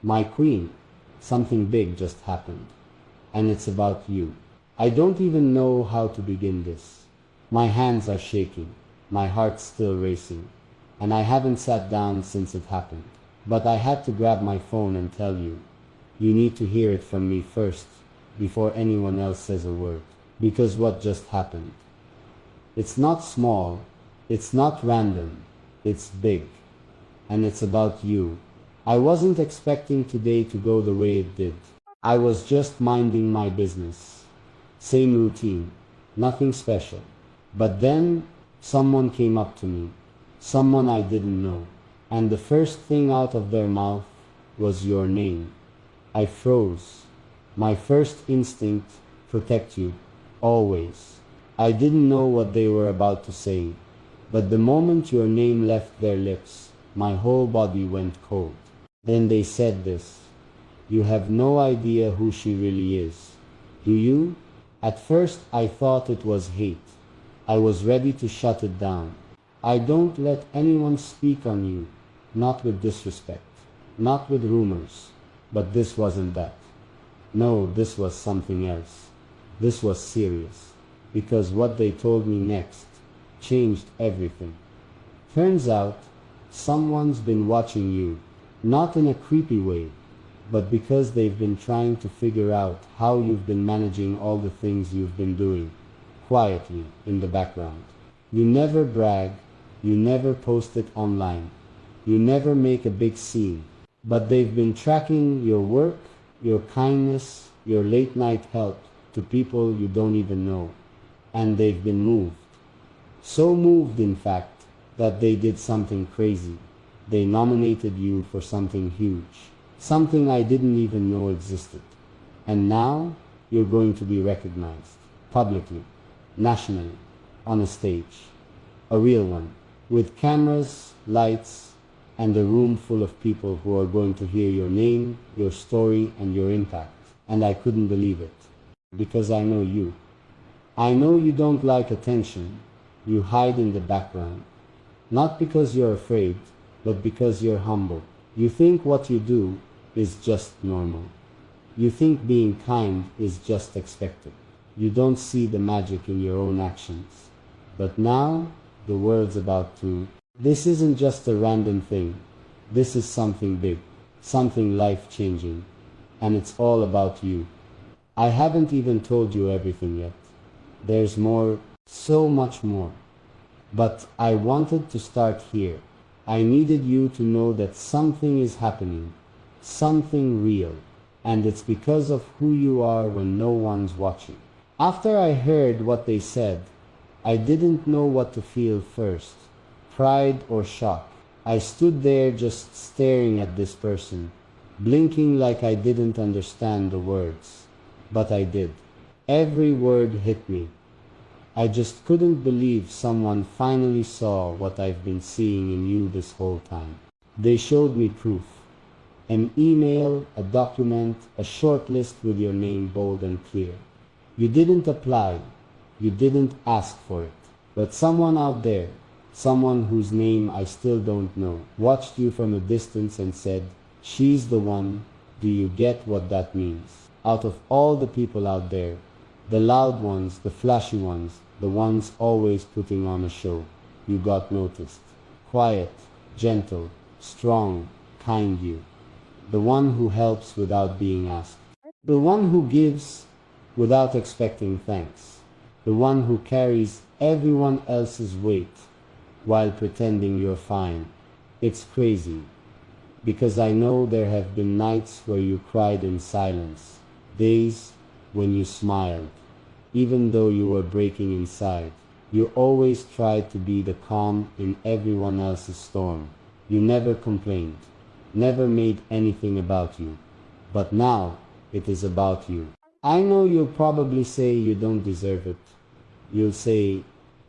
My queen, something big just happened. And it's about you. I don't even know how to begin this. My hands are shaking, my heart's still racing, and I haven't sat down since it happened. But I had to grab my phone and tell you. You need to hear it from me first, before anyone else says a word. Because what just happened? It's not small, it's not random, it's big. And it's about you. I wasn't expecting today to go the way it did. I was just minding my business. Same routine, nothing special. But then, someone came up to me. Someone I didn't know. And the first thing out of their mouth was your name. I froze. My first instinct, protect you, always. I didn't know what they were about to say, but the moment your name left their lips, my whole body went cold. Then they said this, you have no idea who she really is. Do you? At first I thought it was hate. I was ready to shut it down. I don't let anyone speak on you, not with disrespect, not with rumors, but this wasn't that. No, this was something else. This was serious, because what they told me next changed everything. Turns out, someone's been watching you, not in a creepy way, but because they've been trying to figure out how you've been managing all the things you've been doing, quietly, in the background. You never brag, you never post it online, you never make a big scene, but they've been tracking your work, your kindness, your late night help to people you don't even know, and they've been moved. So moved, in fact, that they did something crazy. They nominated you for something huge, something I didn't even know existed. And now, you're going to be recognized, publicly, nationally, on a stage. A real one, with cameras, lights, and a room full of people who are going to hear your name, your story, and your impact. And I couldn't believe it. Because I know you. I know you don't like attention. You hide in the background. Not because you're afraid, but because you're humble. You think what you do is just normal. You think being kind is just expected. You don't see the magic in your own actions. But now, the world's about to. This isn't just a random thing. This is something big, something life-changing. And it's all about you. I haven't even told you everything yet. There's more, so much more. But I wanted to start here. I needed you to know that something is happening, something real, and it's because of who you are when no one's watching. After I heard what they said, I didn't know what to feel first, pride or shock. I stood there just staring at this person, blinking like I didn't understand the words. But I did. Every word hit me. I just couldn't believe someone finally saw what I've been seeing in you this whole time. They showed me proof. An email, a document, a short list with your name bold and clear. You didn't apply. You didn't ask for it. But someone out there, someone whose name I still don't know, watched you from a distance and said, she's the one. Do you get what that means? Out of all the people out there, the loud ones, the flashy ones, the ones always putting on a show, you got noticed. Quiet, gentle, strong, kind you. The one who helps without being asked. The one who gives without expecting thanks. The one who carries everyone else's weight while pretending you're fine. It's crazy, because I know there have been nights where you cried in silence, days when you smiled, even though you were breaking inside. You always tried to be the calm in everyone else's storm. You never complained, never made anything about you. But now, it is about you. I know you'll probably say you don't deserve it. You'll say,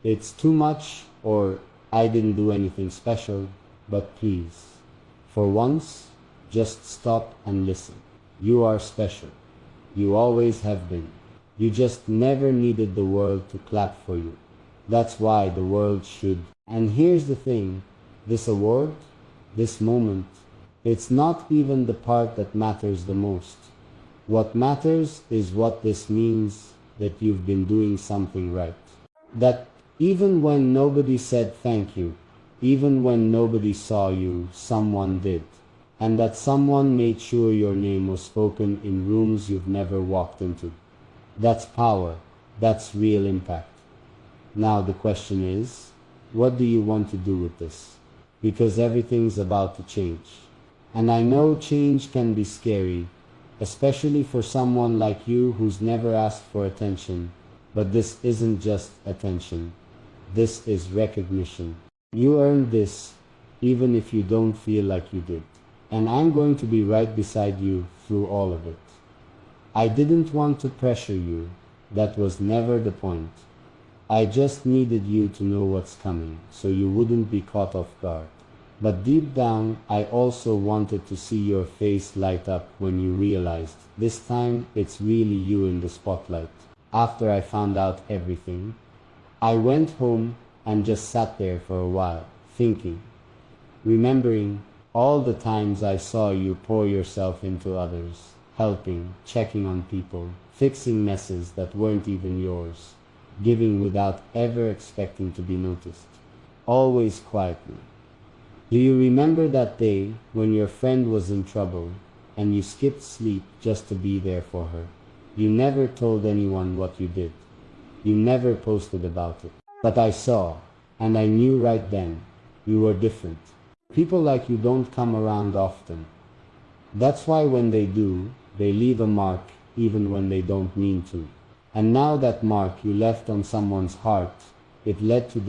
it's too much, or I didn't do anything special. But please, for once, just stop and listen. You are special. You always have been. You just never needed the world to clap for you. That's why the world should. And here's the thing, this award, this moment, It's not even the part that matters the most. What matters is what this means, that you've been doing something right. That even when nobody said thank you, even when nobody saw you, someone did. And that someone made sure your name was spoken in rooms you've never walked into. That's power. That's real impact. Now the question is, what do you want to do with this? Because everything's about to change. And I know change can be scary, especially for someone like you who's never asked for attention. But this isn't just attention. This is recognition. You earned this, even if you don't feel like you did. And I'm going to be right beside you through all of it. I didn't want to pressure you. That was never the point. I just needed you to know what's coming, so you wouldn't be caught off guard. But deep down, I also wanted to see your face light up when you realized, this time it's really you in the spotlight. After I found out everything, I went home and just sat there for a while, thinking, remembering all the times I saw you pour yourself into others, helping, checking on people, fixing messes that weren't even yours, giving without ever expecting to be noticed, always quietly. Do you remember that day when your friend was in trouble and you skipped sleep just to be there for her? You never told anyone what you did. You never posted about it. But I saw, and I knew right then, you were different. People like you don't come around often. That's why when they do, they leave a mark even when they don't mean to. And now that mark you left on someone's heart, it led to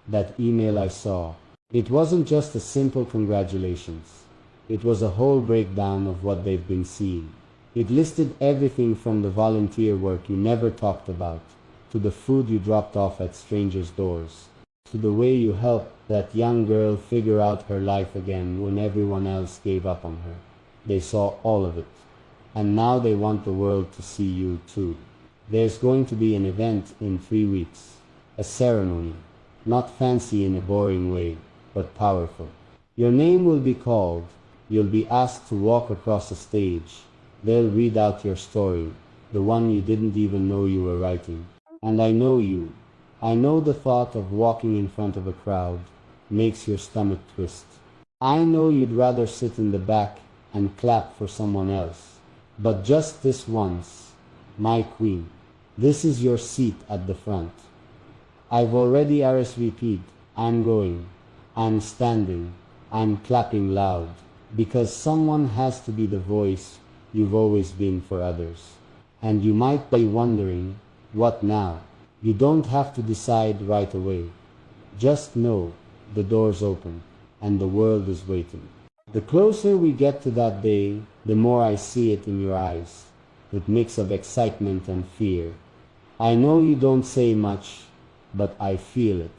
that email I saw. It wasn't just a simple congratulations. It was a whole breakdown of what they've been seeing. It listed everything from the volunteer work you never talked about, to the food you dropped off at strangers' doors, to the way you helped that young girl figure out her life again when everyone else gave up on her. They saw all of it. And now they want the world to see you too. There's going to be an event in 3 weeks. A ceremony. Not fancy in a boring way, but powerful. Your name will be called. You'll be asked to walk across a stage. They'll read out your story, the one you didn't even know you were writing. And I know you. I know the thought of walking in front of a crowd makes your stomach twist. I know you'd rather sit in the back and clap for someone else. But just this once, my queen, this is your seat at the front. I've already RSVP'd. I'm going. I'm standing. I'm clapping loud. Because someone has to be the voice you've always been for others. And you might be wondering, what now? You don't have to decide right away. Just know the door's open and the world is waiting. The closer we get to that day, the more I see it in your eyes, that mix of excitement and fear. I know you don't say much, but I feel it.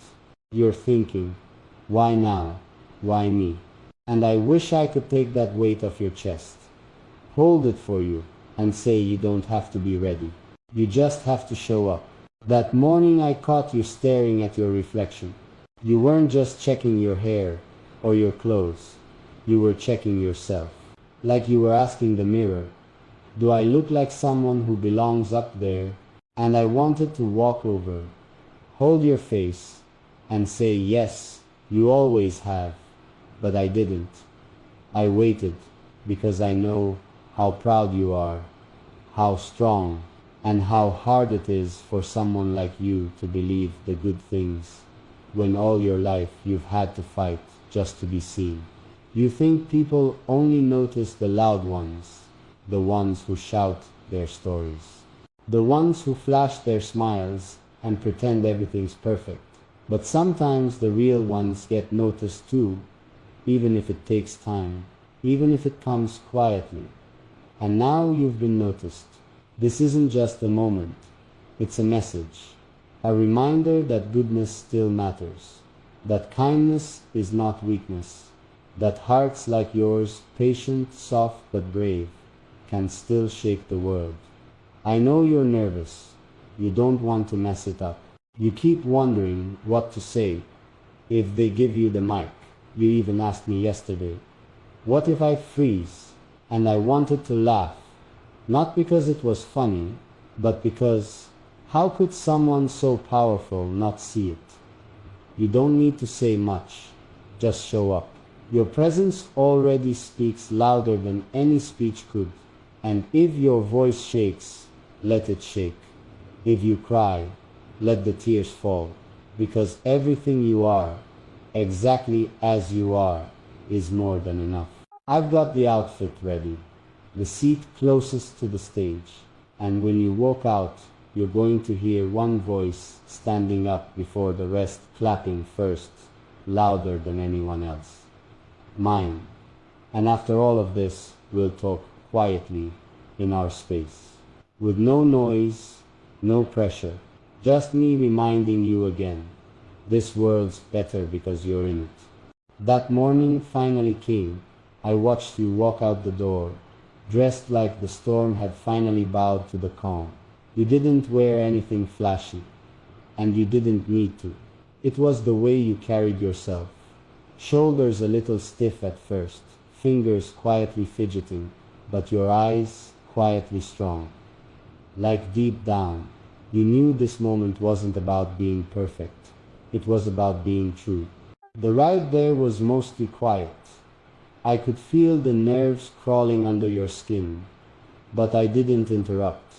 You're thinking, why now? Why me? And I wish I could take that weight off your chest, hold it for you, and say you don't have to be ready. You just have to show up. That morning I caught you staring at your reflection. You weren't just checking your hair or your clothes. You were checking yourself. Like you were asking the mirror, do I look like someone who belongs up there? And I wanted to walk over, hold your face, and say yes, you always have. But I didn't. I waited because I know how proud you are, how strong, and how hard it is for someone like you to believe the good things when all your life you've had to fight just to be seen. You think people only notice the loud ones, the ones who shout their stories, the ones who flash their smiles and pretend everything's perfect. But sometimes the real ones get noticed too, even if it takes time, even if it comes quietly. And now you've been noticed. This isn't just a moment, it's a message, a reminder that goodness still matters, that kindness is not weakness, that hearts like yours, patient, soft but brave, can still shake the world. I know you're nervous. You don't want to mess it up. You keep wondering what to say if they give you the mic. You even asked me yesterday, What if I freeze? And I wanted to laugh, not because it was funny, but because how could someone so powerful not see it? You don't need to say much, just show up. Your presence already speaks louder than any speech could. And if your voice shakes, let it shake. If you cry, let the tears fall. Because everything you are, exactly as you are, is more than enough. I've got the outfit ready, the seat closest to the stage. And when you walk out, you're going to hear one voice standing up before the rest, clapping first, louder than anyone else. Mine. And after all of this, we'll talk quietly in our space, with no noise, no pressure, just me reminding you again, this world's better because you're in it. That morning finally came. I watched you walk out the door, dressed like the storm had finally bowed to the calm. You didn't wear anything flashy, and you didn't need to. It was the way you carried yourself. Shoulders a little stiff at first, fingers quietly fidgeting, but your eyes quietly strong. Like deep down, you knew this moment wasn't about being perfect. It was about being true. The ride there was mostly quiet. I could feel the nerves crawling under your skin, but I didn't interrupt.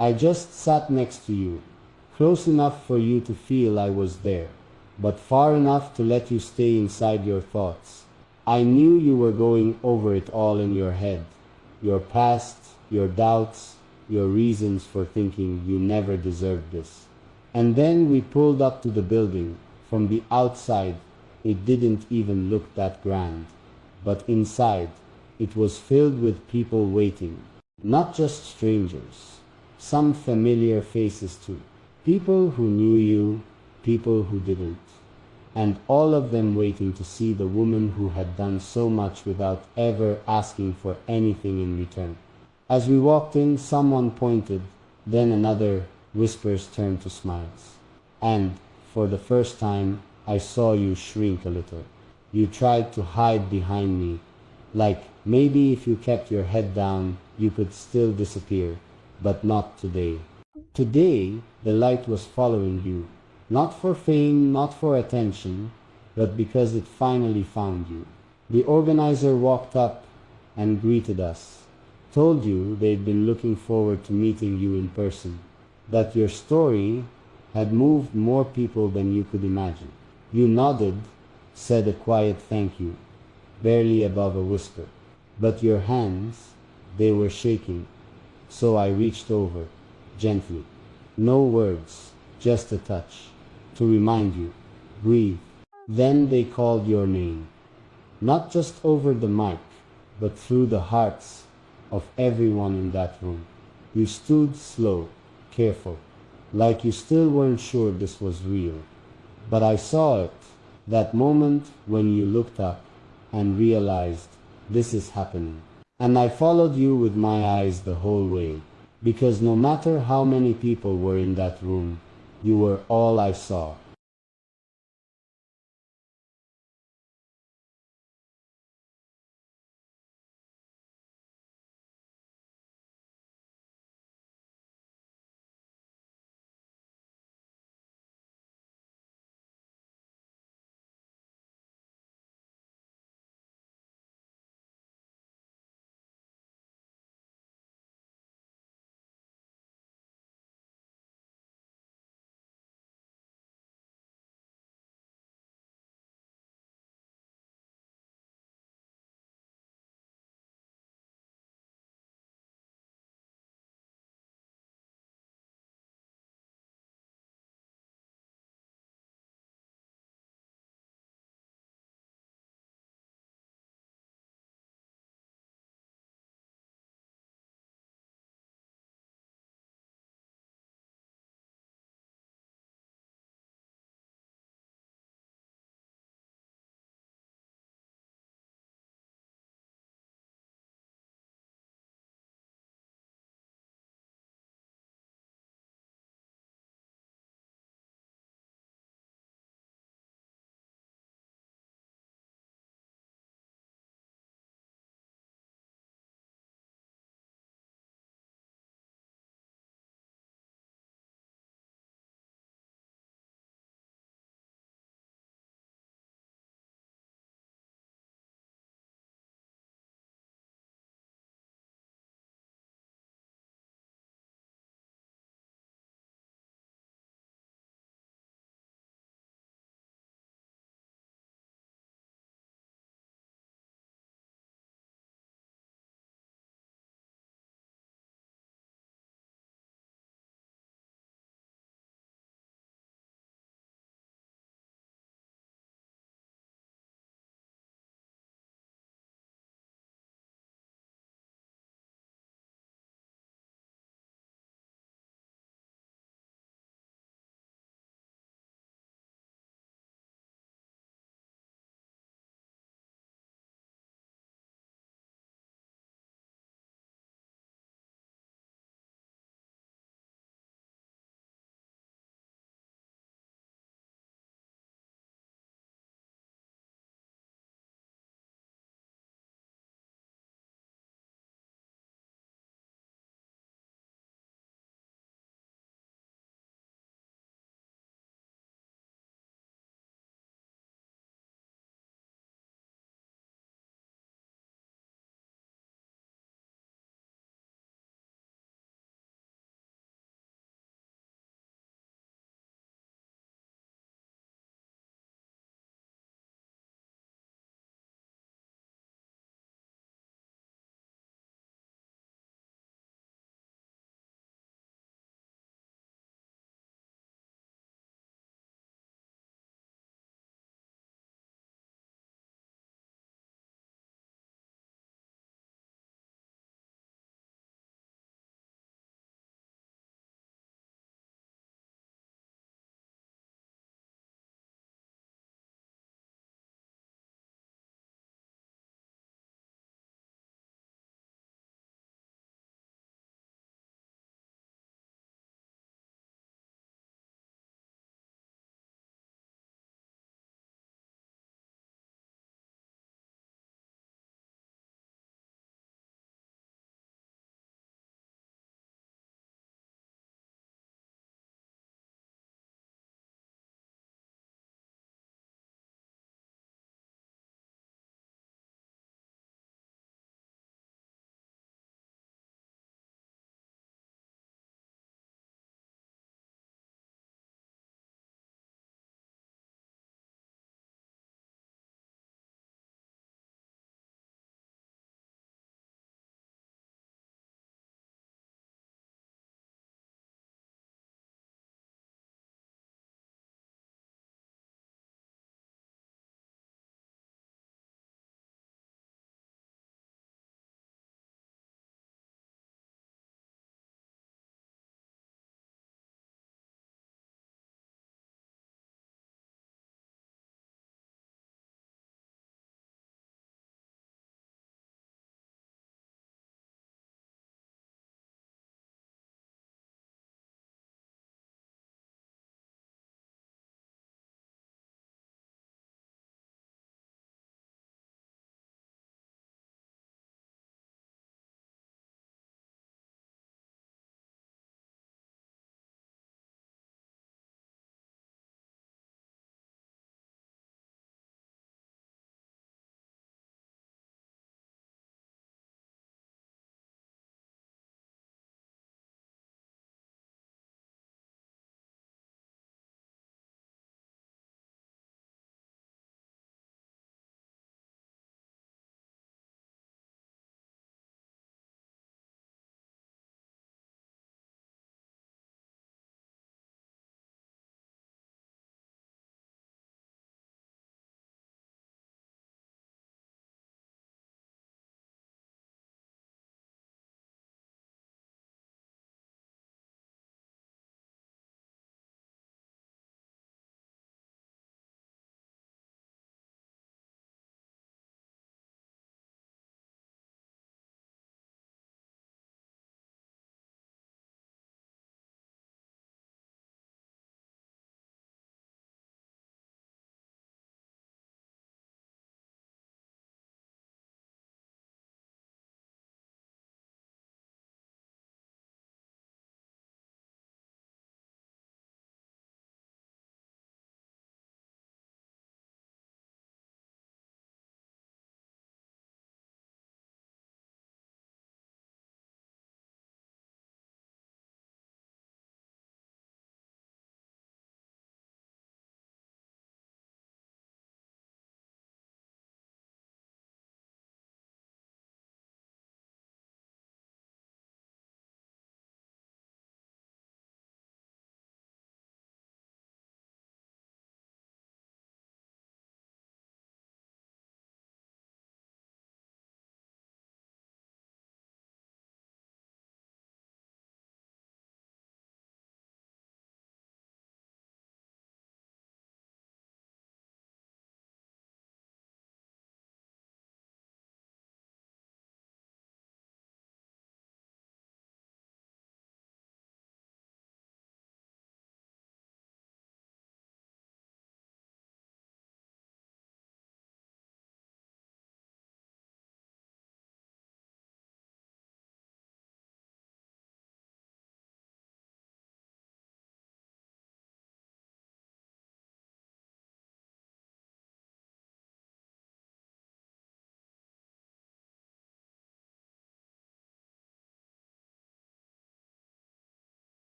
I just sat next to you, close enough for you to feel I was there, but far enough to let you stay inside your thoughts. I knew you were going over it all in your head, your past, your doubts, your reasons for thinking you never deserved this. And then we pulled up to the building. From the outside, it didn't even look that grand, but inside, it was filled with people waiting. Not just strangers, some familiar faces too. People who knew you, people who didn't, and all of them waiting to see the woman who had done so much without ever asking for anything in return. As we walked in, someone pointed, then another, whispers turned to smiles. And, for the first time, I saw you shrink a little. You tried to hide behind me, like maybe if you kept your head down, you could still disappear, but not today. Today, the light was following you. Not for fame, not for attention, but because it finally found you. The organizer walked up and greeted us, told you they'd been looking forward to meeting you in person, that your story had moved more people than you could imagine. You nodded, said a quiet thank you, barely above a whisper, but your hands, they were shaking, so I reached over, gently. No words, just a touch, to remind you, breathe. Then they called your name, not just over the mic, but through the hearts of everyone in that room. You stood slow, careful, like you still weren't sure this was real. But I saw it, that moment when you looked up and realized this is happening. And I followed you with my eyes the whole way, because no matter how many people were in that room, you were all I saw.